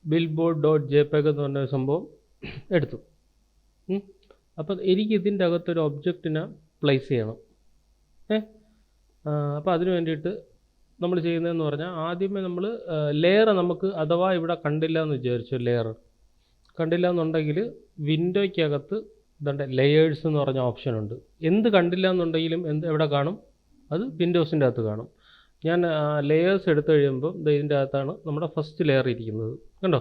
billboard.jpg എന്ന് പറഞ്ഞ സംഭവം എടുത്തു. അപ്പം എനിക്ക് ഇതിൻ്റെ അകത്തൊരു ഒബ്ജക്റ്റിനെ പ്ലേസ് ചെയ്യണം. അപ്പോൾ അതിന് വേണ്ടിയിട്ട് നമ്മൾ ചെയ്യുന്നതെന്ന് പറഞ്ഞാൽ ആദ്യമേ നമ്മൾ ലെയർ നമുക്ക് അഥവാ ഇവിടെ കണ്ടില്ല എന്ന് വിചാരിച്ചു, ലെയർ കണ്ടില്ല എന്നുണ്ടെങ്കിൽ വിൻഡോയ്ക്കകത്ത് ഇതുണ്ട് ലെയേഴ്സ് എന്ന് പറഞ്ഞ ഓപ്ഷൻ ഉണ്ട്. എന്ത് കണ്ടില്ല എന്നുണ്ടെങ്കിലും എവിടെ കാണും? അത് വിൻഡോസിൻ്റെ അകത്ത് കാണും. ഞാൻ ലെയേഴ്സ് എടുത്തു കഴിയുമ്പോൾ ഇതിൻ്റെ അകത്താണ് നമ്മുടെ ഫസ്റ്റ് ലെയർ ഇരിക്കുന്നത്. കണ്ടോ?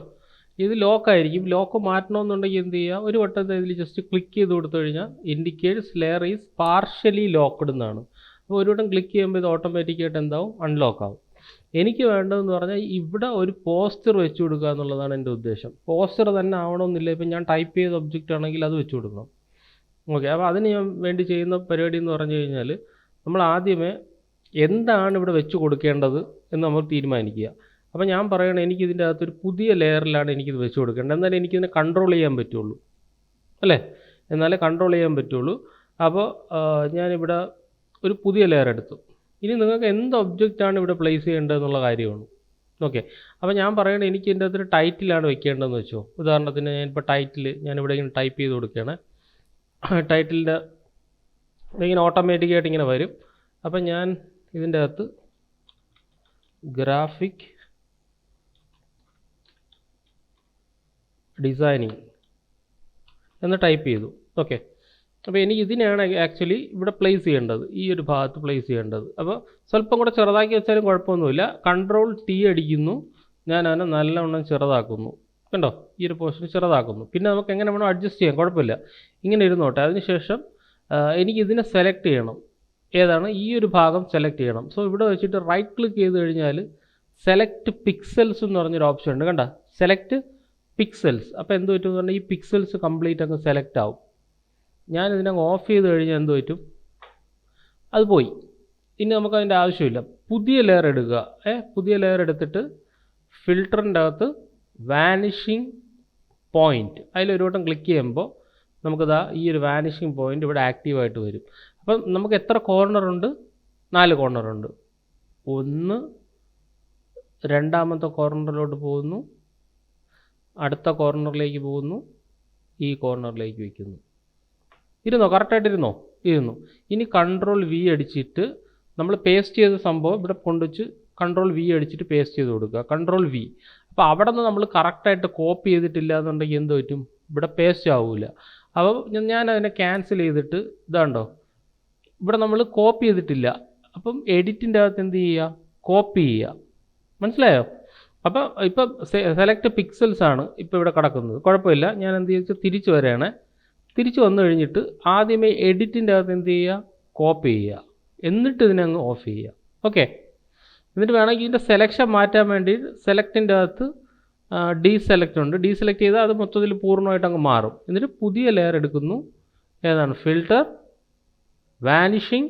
ഇത് ലോക്കായിരിക്കും. ലോക്ക് മാറ്റണമെന്നുണ്ടെങ്കിൽ എന്ത് ചെയ്യുക? ഒരു വട്ടത്തെ ഇതിൽ ജസ്റ്റ് ക്ലിക്ക് ചെയ്ത് കൊടുത്തു കഴിഞ്ഞാൽ indicates layer is partially locked എന്നാണ്. അപ്പോൾ ഒരു വട്ടം ക്ലിക്ക് ചെയ്യുമ്പോൾ ഇത് ഓട്ടോമാറ്റിക്കായിട്ട് എന്താവും? അൺലോക്ക് ആവും. എനിക്ക് വേണ്ടതെന്ന് പറഞ്ഞാൽ ഇവിടെ ഒരു പോസ്റ്റർ വെച്ച് കൊടുക്കുക എന്നുള്ളതാണ് എൻ്റെ ഉദ്ദേശം. പോസ്റ്റർ തന്നെ ആവണമെന്നില്ല. ഇപ്പം ഞാൻ ടൈപ്പ് ചെയ്ത ഒബ്ജക്റ്റ് ആണെങ്കിൽ അത് വെച്ച് കൊടുക്കണം. ഓക്കെ. അപ്പോൾ അതിന് ഞാൻ വേണ്ടി ചെയ്യുന്ന പരിപാടി എന്ന് പറഞ്ഞു കഴിഞ്ഞാൽ നമ്മൾ ആദ്യമേ എന്താണ് ഇവിടെ വെച്ച് കൊടുക്കേണ്ടത് എന്ന് നമ്മൾ തീരുമാനിക്കുക. അപ്പോൾ ഞാൻ പറയണം എനിക്കിതിൻ്റെ അകത്തൊരു പുതിയ ലെയറിലാണ് എനിക്കിത് വെച്ച് കൊടുക്കേണ്ടത്. എന്നാലേ എനിക്കിതിനെ കൺട്രോൾ ചെയ്യാൻ പറ്റുള്ളൂ, അല്ലേ? എന്നാലേ കൺട്രോൾ ചെയ്യാൻ പറ്റുള്ളൂ. അപ്പോൾ ഞാനിവിടെ ഒരു പുതിയ ലെയർ എടുത്തു. ഇനി നിങ്ങൾക്ക് എന്ത് ഒബ്ജക്റ്റാണ് ഇവിടെ പ്ലേസ് ചെയ്യേണ്ടതെന്നുള്ള കാര്യമാണ്. ഓക്കെ. അപ്പോൾ ഞാൻ പറയണത് എനിക്ക് ഇതിൻ്റെ അകത്തൊരു ടൈറ്റിലാണ് വെക്കേണ്ടതെന്ന് വെച്ചോ. ഉദാഹരണത്തിന് ഞാനിപ്പോൾ ടൈറ്റിൽ ഞാനിവിടെ ഇങ്ങനെ ടൈപ്പ് ചെയ്ത് കൊടുക്കുകയാണ്. ടൈറ്റിലിൻ്റെ ഇങ്ങനെ ഓട്ടോമാറ്റിക്കായിട്ട് ഇങ്ങനെ വരും. അപ്പം ഞാൻ ഇതിൻ്റെ അകത്ത് ഗ്രാഫിക് ഡിസൈനിങ് എന്ന് ടൈപ്പ് ചെയ്തു. ഓക്കെ. അപ്പോൾ എനിക്ക് ഇതിനെയാണ് ആക്ച്വലി ഇവിടെ പ്ലേസ് ചെയ്യേണ്ടത്, ഈ ഒരു ഭാഗത്ത് പ്ലേസ് ചെയ്യേണ്ടത്. അപ്പോൾ സ്വല്പം കൂടെ ചെറുതാക്കി വെച്ചാലും കുഴപ്പമൊന്നുമില്ല. Ctrl+T അടിക്കുന്നു, ഞാൻ അതിനെ നല്ലവണ്ണം ചെറുതാക്കുന്നു. കണ്ടോ? ഈ ഒരു പോർഷൻ ചെറുതാക്കുന്നു. പിന്നെ നമുക്ക് എങ്ങനെ വേണം അഡ്ജസ്റ്റ് ചെയ്യാം, കുഴപ്പമില്ല. ഇങ്ങനെ ഇരുന്നോട്ടെ. അതിനുശേഷം എനിക്കിതിനെ സെലക്ട് ചെയ്യണം. ഏതാണ്? ഈ ഒരു ഭാഗം സെലക്ട് ചെയ്യണം. സോ ഇവിടെ വെച്ചിട്ട് റൈറ്റ് ക്ലിക്ക് ചെയ്ത് കഴിഞ്ഞാൽ സെലക്ട് പിക്സൽസ് എന്ന് പറഞ്ഞൊരു ഓപ്ഷൻ ഉണ്ട്. കണ്ട? Select pixels. അപ്പോൾ എന്ത് പറ്റും എന്ന് പറഞ്ഞാൽ ഈ പിക്സൽസ് കംപ്ലീറ്റ് അങ്ങ് സെലക്ട് ആവും. ഞാനിതിനെ ഓഫ് ചെയ്ത് കഴിഞ്ഞാൽ എന്ത് പറ്റും? അത് പോയി. ഇനി നമുക്കതിൻ്റെ ആവശ്യമില്ല. പുതിയ ലെയർ എടുക്കുക. പുതിയ ലെയർ എടുത്തിട്ട് ഫിൽറ്ററിൻ്റെ അകത്ത് വാനിഷിങ് പോയിൻറ്റ് അതിലൊരു വട്ടം ക്ലിക്ക് ചെയ്യുമ്പോൾ നമുക്കിതാ ഈ ഒരു വാനിഷിങ് പോയിൻ്റ് ഇവിടെ ആക്റ്റീവായിട്ട് വരും. അപ്പം നമുക്ക് എത്ര കോർണറുണ്ട്? 4 കോർണറുണ്ട്. ഒന്ന്, രണ്ടാമത്തെ കോർണറിലോട്ട് പോകുന്നു, അടുത്ത കോർണറിലേക്ക് പോകുന്നു, ഈ കോർണറിലേക്ക് വയ്ക്കുന്നു. ഇരുന്നോ? കറക്റ്റായിട്ട് ഇരുന്നോ? ഇരുന്നു. ഇനി Ctrl+V അടിച്ചിട്ട് നമ്മൾ പേസ്റ്റ് ചെയ്ത സംഭവം ഇവിടെ കൊണ്ടുവച്ച് Ctrl+V അടിച്ചിട്ട് പേസ്റ്റ് ചെയ്ത് കൊടുക്കുക. Ctrl+V. അപ്പോൾ അവിടെ നിന്ന് നമ്മൾ കറക്റ്റായിട്ട് കോപ്പി ചെയ്തിട്ടില്ല എന്നുണ്ടെങ്കിൽ എന്ത് പറ്റും? ഇവിടെ പേസ്റ്റ് ആവില്ല. അപ്പോൾ ഞാൻ അതിനെ ക്യാൻസൽ ചെയ്തിട്ട് ഇതാണ്ടോ ഇവിടെ നമ്മൾ കോപ്പി ചെയ്തിട്ടില്ല. അപ്പം എഡിറ്റിൻ്റെ അകത്ത് എന്ത് ചെയ്യുക? കോപ്പി ചെയ്യുക. മനസ്സിലായോ? അപ്പോൾ ഇപ്പം സെലക്ട് പിക്സൽസ് ആണ് ഇപ്പോൾ ഇവിടെ കിടക്കുന്നത്. കുഴപ്പമില്ല. ഞാൻ എന്ത് ചെയ്തു? തിരിച്ചു വരികയാണ്. തിരിച്ചു വന്നു കഴിഞ്ഞിട്ട് ആദ്യമേ എഡിറ്റിൻ്റെ അകത്ത് എന്ത് ചെയ്യുക? കോപ്പി ചെയ്യുക. എന്നിട്ട് ഇതിനെ അങ്ങ് ഓഫ് ചെയ്യുക. ഓക്കെ. എന്നിട്ട് വേണമെങ്കിൽ ഇതിൻ്റെ സെലക്ഷൻ മാറ്റാൻ വേണ്ടി സെലക്റ്റിൻ്റെ അകത്ത് ഡീസെലക്റ്റ് ഉണ്ട്. ഡീസെലക്ട് ചെയ്താൽ അത് മൊത്തത്തിൽ പൂർണ്ണമായിട്ട് അങ്ങ് മാറും. എന്നിട്ട് പുതിയ ലെയർ എടുക്കുന്നു. ഏതാണ്? ഫിൽറ്റർ വാനിഷിങ്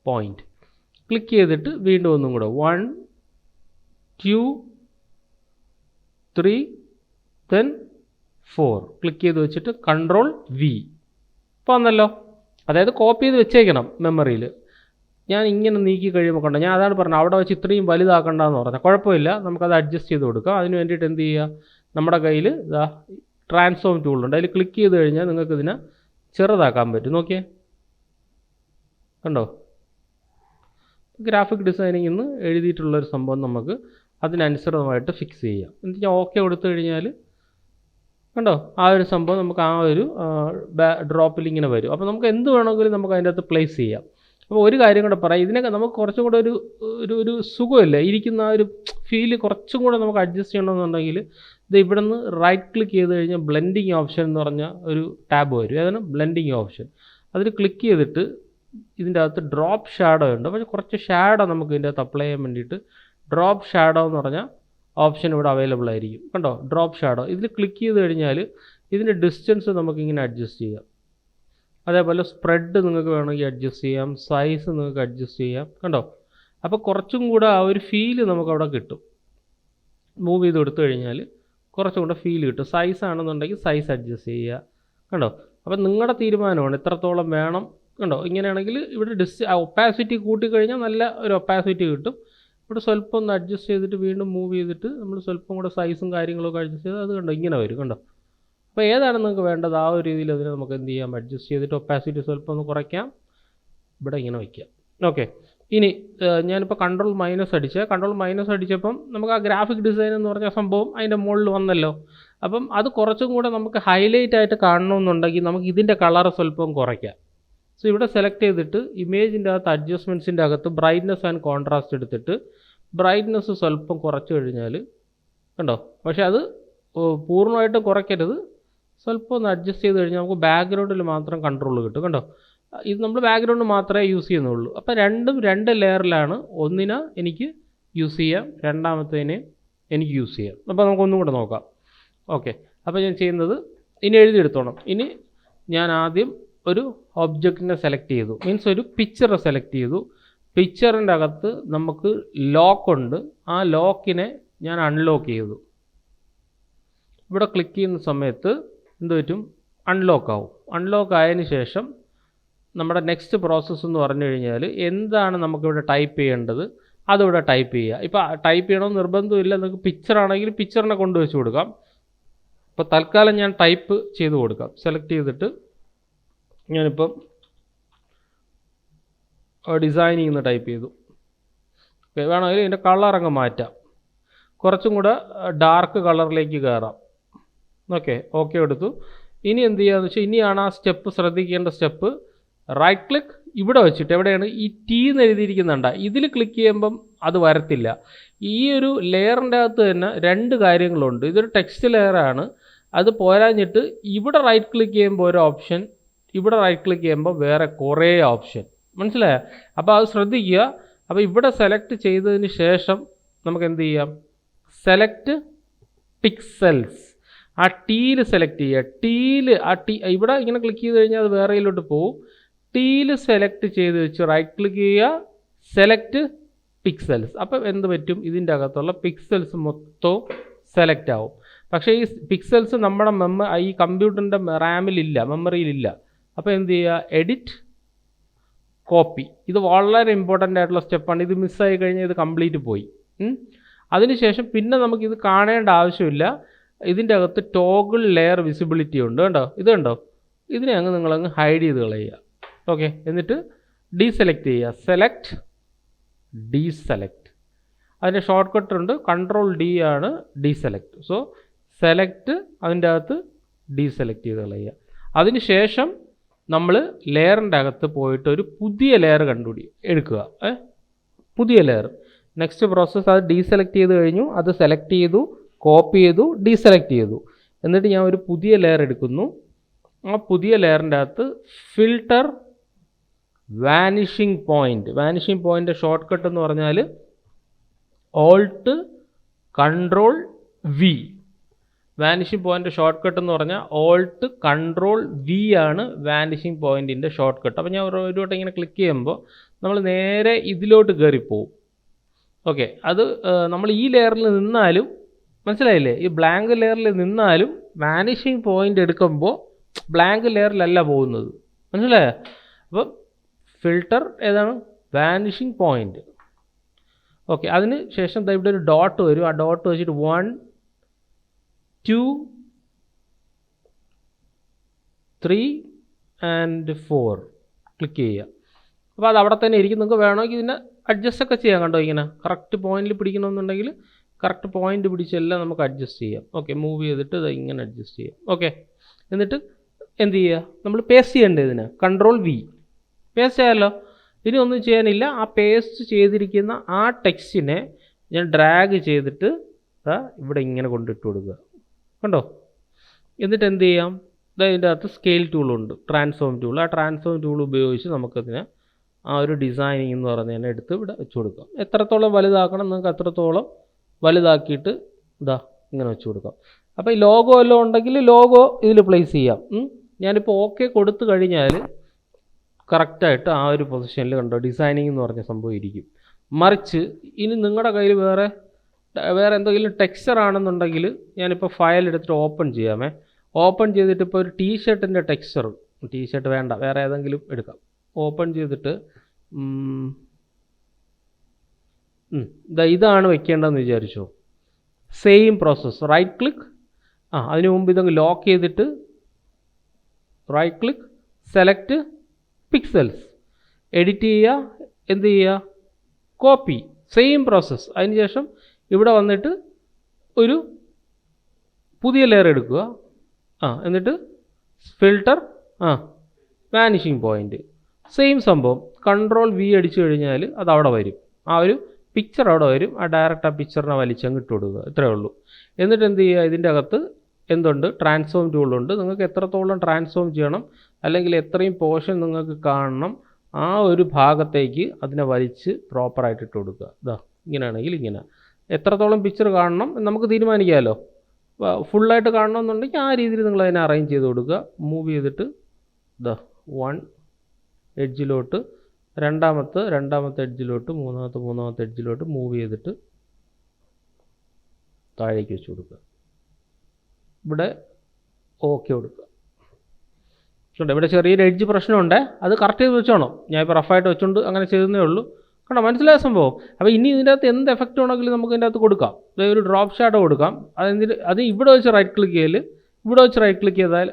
പോയിൻറ്റ് ക്ലിക്ക് ചെയ്തിട്ട് വീണ്ടും ഒന്നും കൂടെ 1 2 3 then 4 ക്ലിക്ക് ചെയ്ത് വെച്ചിട്ട് Ctrl+V. ഇപ്പോൾ വന്നല്ലോ. അതായത് കോപ്പി ചെയ്ത് വെച്ചേക്കണം മെമ്മറിയിൽ. ഞാൻ ഇങ്ങനെ നീക്കി കഴിയുമ്പോൾ കണ്ടോ, ഞാൻ അതാണ് പറഞ്ഞത് അവിടെ വെച്ച് ഇത്രയും വലുതാക്കണ്ടെന്ന് പറഞ്ഞാൽ കുഴപ്പമില്ല, നമുക്കത് അഡ്ജസ്റ്റ് ചെയ്ത് കൊടുക്കാം. അതിന് വേണ്ടിയിട്ട് എന്ത് ചെയ്യുക? നമ്മുടെ കയ്യിൽ ഇതാ ട്രാൻസ്ഫോം ടൂളുണ്ട്. അതിൽ ക്ലിക്ക് ചെയ്ത് കഴിഞ്ഞാൽ നിങ്ങൾക്ക് ഇതിനെ ചെറുതാക്കാൻ പറ്റും. നോക്കിയേ, കണ്ടോ? ഗ്രാഫിക് ഡിസൈനിങ് എന്ന് എഴുതിയിട്ടുള്ളൊരു സംഭവം നമുക്ക് അതിനനുസൃതമായിട്ട് ഫിക്സ് ചെയ്യാം. എന്നിട്ട് ഞാൻ ഓക്കെ കൊടുത്തു കഴിഞ്ഞാൽ കണ്ടോ ആ ഒരു സംഭവം നമുക്ക് ആ ഒരു ഡ്രോപ്പിൽ ഇങ്ങനെ വരും. അപ്പോൾ നമുക്ക് എന്ത് വേണമെങ്കിലും നമുക്ക് അതിൻ്റെ അകത്ത് പ്ലേസ് ചെയ്യാം. അപ്പോൾ ഒരു കാര്യം കൂടെ പറയാം, ഇതിനൊക്കെ നമുക്ക് കുറച്ചും കൂടെ ഒരു സുഖമില്ലേ ഇരിക്കുന്ന ആ ഒരു ഫീല് കുറച്ചും കൂടെ നമുക്ക് അഡ്ജസ്റ്റ് ചെയ്യണമെന്നുണ്ടെങ്കിൽ ഇത് ഇവിടെ നിന്ന് റൈറ്റ് ക്ലിക്ക് ചെയ്ത് കഴിഞ്ഞാൽ ബ്ലെൻഡിങ് ഓപ്ഷൻ എന്ന് പറഞ്ഞ ഒരു ടാബ് വരും. ഏതാണ്? Blending option. അതിൽ ക്ലിക്ക് ചെയ്തിട്ട് ഇതിൻ്റെ അകത്ത് ഡ്രോപ്പ് ഷാഡോ ഉണ്ട്. പക്ഷേ കുറച്ച് ഷാഡോ നമുക്ക് ഇതിൻ്റെ അകത്ത് അപ്ലൈ ചെയ്യാൻ വേണ്ടിയിട്ട് ഡ്രോപ്പ് ഷാഡോ എന്ന് പറഞ്ഞാൽ ഓപ്ഷൻ ഇവിടെ അവൈലബിൾ ആയിരിക്കും. കണ്ടോ? Drop shadow. ഇതിൽ ക്ലിക്ക് ചെയ്ത് കഴിഞ്ഞാൽ ഇതിൻ്റെ ഡിസ്റ്റൻസ് നമുക്കിങ്ങനെ അഡ്ജസ്റ്റ് ചെയ്യാം. അതേപോലെ സ്പ്രെഡ് നിങ്ങൾക്ക് വേണമെങ്കിൽ അഡ്ജസ്റ്റ് ചെയ്യാം, സൈസ് നിങ്ങൾക്ക് അഡ്ജസ്റ്റ് ചെയ്യാം. കണ്ടോ? അപ്പോൾ കുറച്ചും കൂടെ ആ ഒരു ഫീല് നമുക്കവിടെ കിട്ടും. മൂവ് ചെയ്ത് കൊടുത്തു കഴിഞ്ഞാൽ കുറച്ചും കൂടെ ഫീൽ കിട്ടും. സൈസ് ആണെന്നുണ്ടെങ്കിൽ സൈസ് അഡ്ജസ്റ്റ് ചെയ്യുക. കണ്ടോ? അപ്പം നിങ്ങളുടെ തീരുമാനമാണ് എത്രത്തോളം വേണം. കണ്ടോ? ഇങ്ങനെയാണെങ്കിൽ ഇവിടെ ഒപ്പാസിറ്റി കൂട്ടിക്കഴിഞ്ഞാൽ നല്ല ഒരു ഒപ്പാസിറ്റി കിട്ടും. ഇവിടെ സ്വല്പം ഒന്ന് അഡ്ജസ്റ്റ് ചെയ്തിട്ട് വീണ്ടും മൂവ് ചെയ്തിട്ട് നമ്മൾ സ്വല്പം കൂടെ സൈസും കാര്യങ്ങളൊക്കെ അഡ്ജസ്റ്റ് ചെയ്ത് അത് കണ്ടോ ഇങ്ങനെ വരും കണ്ടോ. അപ്പോൾ ഏതാണ് നിങ്ങൾക്ക് വേണ്ടത് ആ ഒരു രീതിയിൽ അതിനെ നമുക്ക് എന്ത് ചെയ്യാം, അഡ്ജസ്റ്റ് ചെയ്തിട്ട് ഒപ്പാസിറ്റി സ്വല്പം ഒന്ന് കുറയ്ക്കാം, ഇവിടെ ഇങ്ങനെ വയ്ക്കാം. ഓക്കെ, ഇനി ഞാനിപ്പോൾ കൺട്രോൾ മൈനസ് അടിച്ചപ്പം നമുക്ക് ആ ഗ്രാഫിക് ഡിസൈൻ എന്ന് പറഞ്ഞ സംഭവം അതിൻ്റെ മുകളിൽ വന്നല്ലോ. അപ്പം അത് കുറച്ചും കൂടെ നമുക്ക് ഹൈലൈറ്റ് ആയിട്ട് കാണണമെന്നുണ്ടെങ്കിൽ നമുക്ക് ഇതിൻ്റെ കളർ സ്വല്പം കുറയ്ക്കാം. സോ ഇവിടെ സെലക്ട് ചെയ്തിട്ട് ഇമേജിൻ്റെ അകത്ത് അഡ്ജസ്റ്റ്മെൻറ്റ്സിൻ്റെ അകത്ത് ബ്രൈറ്റ്നസ് ആൻഡ് കോൺട്രാസ്റ്റ് എടുത്തിട്ട് ബ്രൈറ്റ്നസ് സ്വല്പം കുറച്ച് കഴിഞ്ഞാൽ കണ്ടോ. പക്ഷേ അത് പൂർണ്ണമായിട്ടും കുറയ്ക്കരുത്, സ്വല്പം ഒന്ന് അഡ്ജസ്റ്റ് ചെയ്ത് കഴിഞ്ഞാൽ നമുക്ക് ബാക്ക്ഗ്രൗണ്ടിൽ മാത്രം കൺട്രോൾ കിട്ടും കണ്ടോ. ഇത് നമ്മൾ ബാക്ക്ഗ്രൗണ്ട് മാത്രമേ യൂസ് ചെയ്യുന്നുള്ളൂ. അപ്പോൾ രണ്ടും രണ്ട് ലെയറിലാണ്, ഒന്നിനെ എനിക്ക് യൂസ് ചെയ്യാം, രണ്ടാമത്തേനെ എനിക്ക് യൂസ് ചെയ്യാം. അപ്പോൾ നമുക്കൊന്നും കൂടെ നോക്കാം. ഓക്കെ, അപ്പോൾ ഞാൻ ചെയ്യുന്നത് ഇനി എഴുതിയെടുത്തോണം. ഇനി ഞാൻ ആദ്യം ഒരു ഒബ്ജക്റ്റിനെ സെലക്ട് ചെയ്തു, മീൻസ് ഒരു പിക്ചർ സെലക്ട് ചെയ്തു. പിക്ചറിൻ്റെ അകത്ത് നമുക്ക് ലോക്കുണ്ട്, ആ ലോക്കിനെ ഞാൻ അൺലോക്ക് ചെയ്തു. ഇവിടെ ക്ലിക്ക് ചെയ്യുന്ന സമയത്ത് എന്ത് പറ്റും, അൺലോക്ക് ആവും. അൺലോക്ക് ആയതിന് ശേഷം നമ്മുടെ നെക്സ്റ്റ് പ്രോസസ്സ് എന്ന് പറഞ്ഞു കഴിഞ്ഞാൽ എന്താണ് നമുക്കിവിടെ ടൈപ്പ് ചെയ്യേണ്ടത് അതിവിടെ ടൈപ്പ് ചെയ്യുക. ഇപ്പോൾ ടൈപ്പ് ചെയ്യണമെന്ന് നിർബന്ധമില്ല, നിങ്ങൾക്ക് പിക്ചറാണെങ്കിൽ പിക്ചറിനെ കൊണ്ടുവച്ച് കൊടുക്കാം. ഇപ്പോൾ തൽക്കാലം ഞാൻ ടൈപ്പ് ചെയ്ത് കൊടുക്കാം. സെലക്ട് ചെയ്തിട്ട് ഞാനിപ്പം ഡിസൈനിങ് എന്ന് ടൈപ്പ് ചെയ്തു. ഓക്കെ, വേണമെങ്കിൽ ഇതിൻ്റെ കളറങ്ങ് മാറ്റാം, കുറച്ചും കൂടെ ഡാർക്ക് കളറിലേക്ക് കയറാം. ഓക്കെ എടുത്തു. ഇനി എന്ത് ചെയ്യുകയെന്ന് വെച്ചാൽ ഇനിയാണ് ആ സ്റ്റെപ്പ് ശ്രദ്ധിക്കേണ്ട സ്റ്റെപ്പ്. റൈറ്റ് ക്ലിക്ക് ഇവിടെ വെച്ചിട്ട് എവിടെയാണ് ഈ ടി എന്ന് എഴുതിയിരിക്കുന്നുണ്ട, ഇതിൽ ക്ലിക്ക് ചെയ്യുമ്പം അത് വരത്തില്ല. ഈ ഒരു ലെയറിൻ്റെ അകത്ത് തന്നെ രണ്ട് കാര്യങ്ങളുണ്ട്. ഇതൊരു ടെക്സ്റ്റ് ലെയറാണ്, അത് പോരാഞ്ഞിട്ട് ഇവിടെ റൈറ്റ് ക്ലിക്ക് ചെയ്യുമ്പോൾ ഒരു ഓപ്ഷൻ, ഇവിടെ റൈറ്റ് ക്ലിക്ക് ചെയ്യുമ്പോൾ വേറെ കുറേ ഓപ്ഷൻ, മനസ്സിലായോ? അപ്പോൾ അത് ശ്രദ്ധിക്കുക. അപ്പോൾ ഇവിടെ സെലക്ട് ചെയ്തതിന് ശേഷം നമുക്ക് എന്ത് ചെയ്യാം, സെലക്ട് പിക്സൽസ്, ആ ടീയിൽ സെലക്ട് ചെയ്യുക. ടീയിൽ ആ ഇവിടെ ഇങ്ങനെ ക്ലിക്ക് ചെയ്ത് കഴിഞ്ഞാൽ അത് വേറെയിലോട്ട് പോകും. ടീയിൽ സെലക്ട് ചെയ്ത് വെച്ച് റൈറ്റ് ക്ലിക്ക് ചെയ്യുക, സെലക്ട് പിക്സൽസ്. അപ്പം എന്ത് പറ്റും, ഇതിൻ്റെ അകത്തുള്ള പിക്സൽസ് മൊത്തവും സെലക്ട് ആവും. പക്ഷേ ഈ പിക്സൽസ് നമ്മുടെ ഈ കമ്പ്യൂട്ടറിൻ്റെ റാമിലില്ല, മെമ്മറിയിലില്ല. അപ്പോൾ എന്ത് ചെയ്യുക, എഡിറ്റ് കോപ്പി. ഇത് വളരെ ഇമ്പോർട്ടൻ്റ് ആയിട്ടുള്ള സ്റ്റെപ്പാണ്. ഇത് മിസ്സായി കഴിഞ്ഞാൽ ഇത് കംപ്ലീറ്റ് പോയി. അതിനുശേഷം പിന്നെ നമുക്കിത് കാണേണ്ട ആവശ്യമില്ല. ഇതിൻ്റെ അകത്ത് ടോഗിൾ ലെയർ വിസിബിലിറ്റി ഉണ്ട് കണ്ടോ, ഇത് കണ്ടോ, ഇതിനെ നിങ്ങളങ്ങ് ഹൈഡ് ചെയ്ത് കളയുക. ഓക്കെ, എന്നിട്ട് ഡീസെലക്ട് ചെയ്യുക, സെലക്ട് ഡീസെലക്ട്. അതിൻ്റെ ഷോർട്ട് കട്ട് ഉണ്ട്, കൺട്രോൾ ഡി ആണ് ഡീസെലക്ട്. സോ സെലക്ട്, അതിൻ്റെ അകത്ത് ഡീസെലക്ട് ചെയ്ത് കളയുക. അതിന് ശേഷം നമ്മൾ ലെയറിൻ്റെ അകത്ത് പോയിട്ട് ഒരു പുതിയ ലെയർ എടുക്കുക, പുതിയ ലെയർ. നെക്സ്റ്റ് പ്രോസസ്സ് അത് ഡീസെലക്ട് ചെയ്ത് കഴിഞ്ഞു, അത് സെലക്ട് ചെയ്തു, കോപ്പി ചെയ്തു, ഡീസെലക്ട് ചെയ്തു. എന്നിട്ട് ഞാൻ ഒരു പുതിയ ലെയർ എടുക്കുന്നു. ആ പുതിയ ലെയറിൻ്റെ അകത്ത് filter vanishing point. Vanishing point shortcut എന്ന് പറഞ്ഞാൽ alt control V. Vanishing point shortcut എന്ന് പറഞ്ഞാൽ ഓൾട്ട് കൺട്രോൾ വി ആണ് വാനിഷിംഗ് പോയിൻറ്റിൻ്റെ ഷോർട്ട് കട്ട്. അപ്പോൾ ഞാൻ ഒരു വട്ടം ഇങ്ങനെ ക്ലിക്ക് ചെയ്യുമ്പോൾ നമ്മൾ നേരെ ഇതിലോട്ട് കയറിപ്പോവും. ഓക്കെ, അത് നമ്മൾ ഈ ലെയറിൽ നിന്നാലും, മനസ്സിലായില്ലേ, ഈ ബ്ലാങ്ക് ലെയറിൽ നിന്നാലും വാനിഷിംഗ് പോയിൻ്റ് എടുക്കുമ്പോൾ ബ്ലാങ്ക് ലെയറിലല്ല പോകുന്നത്, മനസ്സിലായോ? അപ്പം ഫിൽട്ടർ ഏതാണ്, വാനിഷിംഗ് പോയിൻ്റ്. ഓക്കെ, അതിന് ശേഷം ഇവിടെ ഒരു ഡോട്ട് വരും. ആ ഡോട്ട് വെച്ചിട്ട് 1 2 3 and 4 ക്ലിക്ക് ചെയ്യുക. അപ്പോൾ അത് അവിടെ തന്നെ ഇരിക്കും. നിങ്ങൾക്ക് വേണമെങ്കിൽ ഇതിനെ അഡ്ജസ്റ്റ് ഒക്കെ ചെയ്യാം കണ്ടോ. ഇങ്ങനെ കറക്റ്റ് പോയിന്റിൽ പിടിക്കണമെന്നുണ്ടെങ്കിൽ കറക്റ്റ് പോയിന്റ് പിടിച്ചെല്ലാം നമുക്ക് അഡ്ജസ്റ്റ് ചെയ്യാം. ഓക്കെ, മൂവ് ചെയ്തിട്ട് ഇത് ഇങ്ങനെ അഡ്ജസ്റ്റ് ചെയ്യാം. ഓക്കെ, എന്നിട്ട് എന്ത് ചെയ്യുക, നമ്മൾ പേസ്റ്റ് ചെയ്യേണ്ടത് ഇതിന് കൺട്രോൾ വി. പേസ്റ്റ് ആയല്ലോ, ഇനി ഒന്നും ചെയ്യാനില്ല. ആ പേസ്റ്റ് ചെയ്തിരിക്കുന്ന ആ ടെക്സ്റ്റിനെ ഞാൻ ഡ്രാഗ് ചെയ്തിട്ട് ഇവിടെ ഇങ്ങനെ കൊണ്ടിട്ട് കൊടുക്കുക കണ്ടോ. എന്നിട്ട് എന്ത് ചെയ്യാം, ഇതിൻ്റെ അകത്ത് സ്കെയിൽ ടൂളുണ്ട്, ട്രാൻസ്ഫോം ടൂൾ. ആ ട്രാൻസ്ഫോം ടൂൾ ഉപയോഗിച്ച് നമുക്കതിനെ ആ ഒരു ഡിസൈനിങ് എന്ന് പറഞ്ഞതിനെ എടുത്ത് ഇവിടെ വെച്ച് കൊടുക്കാം. എത്രത്തോളം വലുതാക്കണം നിങ്ങൾക്ക് അത്രത്തോളം വലുതാക്കിയിട്ട് ഇങ്ങനെ വെച്ച് കൊടുക്കാം. അപ്പോൾ ഈ ലോഗോ എല്ലാം ഉണ്ടെങ്കിൽ ലോഗോ ഇതിൽ പ്ലേസ് ചെയ്യാം. ഞാനിപ്പോൾ ഓക്കെ കൊടുത്തു കഴിഞ്ഞാൽ കറക്റ്റായിട്ട് ആ ഒരു പൊസിഷനിൽ കണ്ടോ ഡിസൈനിങ് എന്ന് പറഞ്ഞ സംഭവം ഇരിക്കും. മറിച്ച് ഇനി നിങ്ങളുടെ കയ്യിൽ വേറെ എന്തെങ്കിലും ടെക്സ്ചർ ആണെന്നുണ്ടെങ്കിൽ ഞാനിപ്പോൾ ഫയൽ എടുത്തിട്ട് ഓപ്പൺ ചെയ്യാമേ. ഓപ്പൺ ചെയ്തിട്ട് ഇപ്പോൾ ഒരു ടീഷർട്ടിൻ്റെ ടെക്സ്ചർ, ടീഷർട്ട് വേണ്ട വേറെ ഏതെങ്കിലും എടുക്കാം. ഓപ്പൺ ചെയ്തിട്ട് ഇതാണ് വെക്കേണ്ടതെന്ന് വിചാരിച്ചു. സെയിം പ്രോസസ്സ്, റൈറ്റ് ക്ലിക്ക്, അതിന് മുമ്പ് ഇതങ്ങ് ലോക്ക് ചെയ്തിട്ട് right click, select pixels, edit ചെയ്യുക, എന്ത് ചെയ്യുക, കോപ്പി, സെയിം പ്രോസസ്സ്. അതിനുശേഷം ഇവിടെ വന്നിട്ട് ഒരു പുതിയ ലെയർ എടുക്കുക, എന്നിട്ട് ഫിൽട്ടർ, വാനിഷിംഗ് പോയിൻ്റ്, സെയിം സംഭവം. കൺട്രോൾ V അടിച്ചു കഴിഞ്ഞാൽ അത് അവിടെ വരും, ആ ഒരു പിക്ചർ അവിടെ വരും. ഡയറക്റ്റ് ആ പിക്ചറിനെ വലിച്ചങ്ങ് ഇട്ട് കൊടുക്കുക, ഇത്രയേ ഉള്ളൂ. എന്നിട്ട് എന്ത് ചെയ്യുക, ഇതിൻ്റെ അകത്ത് എന്തുണ്ട്, ട്രാൻസ്ഫോം ടൂളുണ്ട്. നിങ്ങൾക്ക് എത്രത്തോളം ട്രാൻസ്ഫോം ചെയ്യണം, അല്ലെങ്കിൽ എത്രയും പോർഷൻ നിങ്ങൾക്ക് കാണണം, ആ ഒരു ഭാഗത്തേക്ക് അതിനെ വലിച്ച് പ്രോപ്പറായിട്ട് ഇട്ട് കൊടുക്കുക. ഇങ്ങനെയാണെങ്കിൽ ഇങ്ങനെ എത്രത്തോളം പിക്ചർ കാണണം നമുക്ക് തീരുമാനിക്കാമല്ലോ. ഫുള്ളായിട്ട് കാണണമെന്നുണ്ടെങ്കിൽ ആ രീതിയിൽ നിങ്ങൾ അതിനെ അറേഞ്ച് ചെയ്ത് കൊടുക്കുക. മൂവ് ചെയ്തിട്ട് 1 എഡ്ജിലോട്ട്, രണ്ടാമത്തെ എഡ്ജിലോട്ട്, മൂന്നാമത്തെ എഡ്ജിലോട്ട് മൂവ് ചെയ്തിട്ട് താഴേക്ക് വെച്ച് കൊടുക്കുക. ഇവിടെ ഓക്കെ കൊടുക്കുക. ഇവിടെ ചെറിയൊരു എഡ്ജ് പ്രശ്നമുണ്ട്, അത് കറക്റ്റ് ചെയ്ത് വെച്ചോണം. ഞാൻ ഇപ്പോൾ റഫായിട്ട് വെച്ചുകൊണ്ട് അങ്ങനെ ചെയ്തേ ഉള്ളൂ. കണ്ടോ, മനസ്സിലായ സംഭവം. അപ്പോൾ ഇനി ഇതിൻ്റെ അകത്ത് എന്ത് എഫക്റ്റ് വേണമെങ്കിലും നമുക്ക് ഇതിൻ്റെ അകത്ത് കൊടുക്കാം. അതായത് ഒരു ഡ്രോപ്പ് ഷാഡോ കൊടുക്കാം. അത് ഇവിടെ വെച്ച് റൈറ്റ് ക്ലിക്ക് ചെയ്താൽ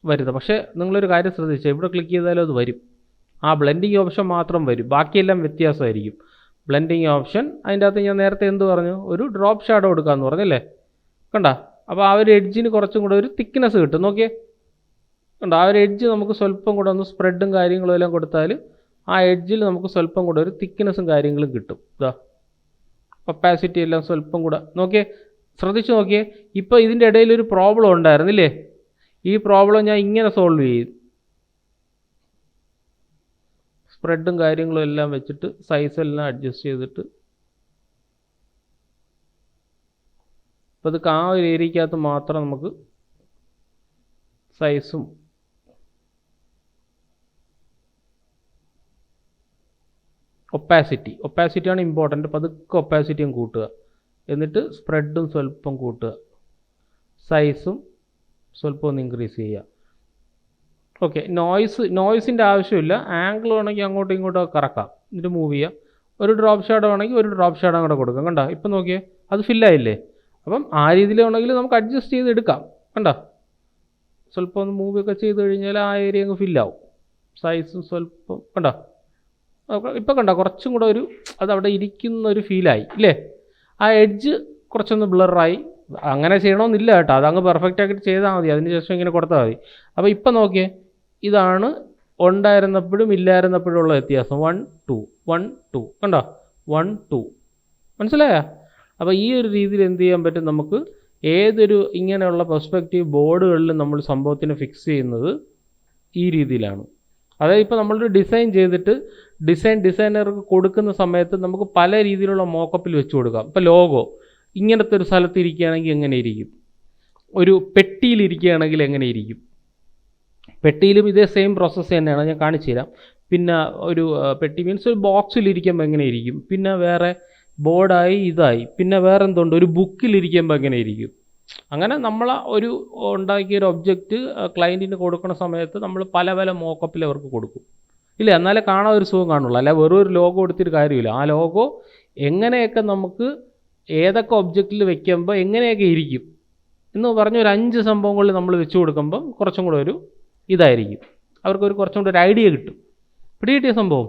വരുന്നത്. പക്ഷേ നിങ്ങളൊരു കാര്യം ശ്രദ്ധിച്ചാൽ ഇവിടെ ക്ലിക്ക് ചെയ്താലും അത് വരും. ആ ബ്ലെൻഡിങ് ഓപ്ഷൻ മാത്രം വരും, ബാക്കിയെല്ലാം വ്യത്യാസമായിരിക്കും. ബ്ലെൻഡിങ് ഓപ്ഷൻ അതിൻ്റെ അകത്ത് ഞാൻ നേരത്തെ എന്ത് പറഞ്ഞു, ഒരു ഡ്രോപ്പ് ഷാഡോ കൊടുക്കാമെന്ന് പറഞ്ഞല്ലേ. കണ്ട, അപ്പോൾ ആ ഒരു എഡ്ജിന് കുറച്ചും കൂടെ ഒരു തിക്നെസ് കിട്ടും. നോക്കിയേ, കണ്ടോ, ആ ഒരു എഡ്ജ് നമുക്ക് സ്വല്പം കൂടെ ഒന്ന് സ്പ്രെഡും കാര്യങ്ങളും എല്ലാം കൊടുത്താൽ ആ എഡ്ജിൽ നമുക്ക് സ്വല്പം കൂടെ ഒരു തിക്നെസ്സും കാര്യങ്ങളും കിട്ടും. ഒപ്പാസിറ്റി എല്ലാം സ്വല്പം കൂടെ നോക്കിയേ, ശ്രദ്ധിച്ച് നോക്കിയേ. ഇപ്പോൾ ഇതിൻ്റെ ഇടയിൽ ഒരു പ്രോബ്ലം ഉണ്ടായിരുന്നില്ലേ, ഈ പ്രോബ്ലം ഞാൻ ഇങ്ങനെ സോൾവ് ചെയ്യും. സ്പ്രെഡും കാര്യങ്ങളും എല്ലാം വെച്ചിട്ട് സൈസെല്ലാം അഡ്ജസ്റ്റ് ചെയ്തിട്ട് അപ്പോൾ അത് ആ ഒരു ഏരിയക്കകത്ത് മാത്രം നമുക്ക് സൈസും ഒപ്പാസിറ്റിയാണ് ഇമ്പോർട്ടൻറ്റ്. പതുക്കെ ഒപ്പാസിറ്റിയും കൂട്ടുക, എന്നിട്ട് സ്പ്രെഡും സ്വല്പം കൂട്ടുക, സൈസും സ്വല്പം ഒന്ന് ഇൻക്രീസ് ചെയ്യുക. ഓക്കെ, നോയ്സിൻ്റെ ആവശ്യമില്ല. ആംഗിൾ വേണമെങ്കിൽ അങ്ങോട്ടും ഇങ്ങോട്ടും കറക്കാം, എന്നിട്ട് മൂവ് ചെയ്യുക. ഒരു ഡ്രോപ്പ് ഷാഡോ വേണമെങ്കിൽ ഒരു ഡ്രോപ്പ് ഷാഡോ കൂടെ കൊടുക്കാം. കണ്ടോ, ഇപ്പം നോക്കിയേ അത് ഫില്ലായില്ലേ. അപ്പം ആ രീതിയിൽ വേണമെങ്കിൽ നമുക്ക് അഡ്ജസ്റ്റ് ചെയ്ത് എടുക്കാം. കണ്ടോ, സ്വല്പം ഒന്ന് മൂവൊക്കെ ചെയ്ത് കഴിഞ്ഞാൽ ആ ഏരിയ അങ്ങ് ഫില്ലാവും. സൈസും സ്വല്പം കണ്ടോ, ഇപ്പം കണ്ടോ കുറച്ചും കൂടെ ഒരു അതവിടെ ഇരിക്കുന്ന ഒരു ഫീലായി ഇല്ലേ. ആ എഡ്ജ് കുറച്ചൊന്ന് ബ്ലറായി. അങ്ങനെ ചെയ്യണമെന്നില്ല കേട്ടോ, അതങ്ങ് പെർഫെക്റ്റ് ആക്കിയിട്ട് ചെയ്താൽ മതി, അതിന് ശേഷം ഇങ്ങനെ കൊടുത്താൽ മതി. അപ്പോൾ ഇപ്പം നോക്കിയേ, ഇതാണ് ഉണ്ടായിരുന്നപ്പോഴും ഇല്ലായിരുന്നപ്പോഴും ഉള്ള വ്യത്യാസം. 1 2 കണ്ടോ, 1 2 മനസ്സിലായോ. അപ്പോൾ ഈ ഒരു രീതിയിൽ എന്ത് ചെയ്യാൻ പറ്റും, നമുക്ക് ഏതൊരു ഇങ്ങനെയുള്ള പെർസ്പെക്റ്റീവ് ബോർഡുകളിലും നമ്മൾ സംഭവത്തിന് ഫിക്സ് ചെയ്യുന്നത് ഈ രീതിയിലാണ്. അതായത് ഇപ്പോൾ നമ്മളൊരു ഡിസൈൻ ചെയ്തിട്ട് ഡിസൈനർക്ക് കൊടുക്കുന്ന സമയത്ത് നമുക്ക് പല രീതിയിലുള്ള മോക്കപ്പിൽ വെച്ച് കൊടുക്കാം. ഇപ്പോൾ ലോഗോ ഇങ്ങനത്തെ ഒരു സ്ഥലത്ത് ഇരിക്കുകയാണെങ്കിൽ എങ്ങനെ ഇരിക്കും, ഒരു പെട്ടിയിലിരിക്കുകയാണെങ്കിൽ എങ്ങനെ ഇരിക്കും, പെട്ടിയിലും ഇതേ സെയിം പ്രോസസ്സ് തന്നെയാണ്, ഞാൻ കാണിച്ചു തരാം. പിന്നെ ഒരു പെട്ടി മീൻസ് ഒരു ബോക്സിലിരിക്കുമ്പോൾ എങ്ങനെ ഇരിക്കും, പിന്നെ വേറെ ബോർഡായി ഇതായി, പിന്നെ വേറെ എന്തുണ്ട്, ഒരു ബുക്കിലിരിക്കുമ്പോൾ എങ്ങനെ ഇരിക്കും. അങ്ങനെ നമ്മൾ ഒരു ഉണ്ടാക്കിയൊരു ഒബ്ജക്റ്റ് ക്ലയൻറ്റിന് കൊടുക്കുന്ന സമയത്ത് നമ്മൾ പല പല മോക്കപ്പിൽ അവർക്ക് കൊടുക്കും ഇല്ല, എന്നാലേ കാണാൻ ഒരു സുഖം കാണുള്ളൂ. അല്ല വെറും ഒരു ലോഗോ എടുത്തിട്ട് കാര്യമില്ല. ആ ലോഗോ എങ്ങനെയൊക്കെ നമുക്ക് ഏതൊക്കെ ഒബ്ജക്റ്റിൽ വെക്കുമ്പോൾ എങ്ങനെയൊക്കെ ഇരിക്കും എന്ന് പറഞ്ഞ ഒരു 5 സംഭവങ്ങളിൽ നമ്മൾ വെച്ച് കൊടുക്കുമ്പം കുറച്ചും കൂടെ ഒരു ഇതായിരിക്കും, അവർക്കൊരു കുറച്ചും കൂടെ ഒരു ഐഡിയ കിട്ടും. പിടികിട്ടിയ സംഭവം.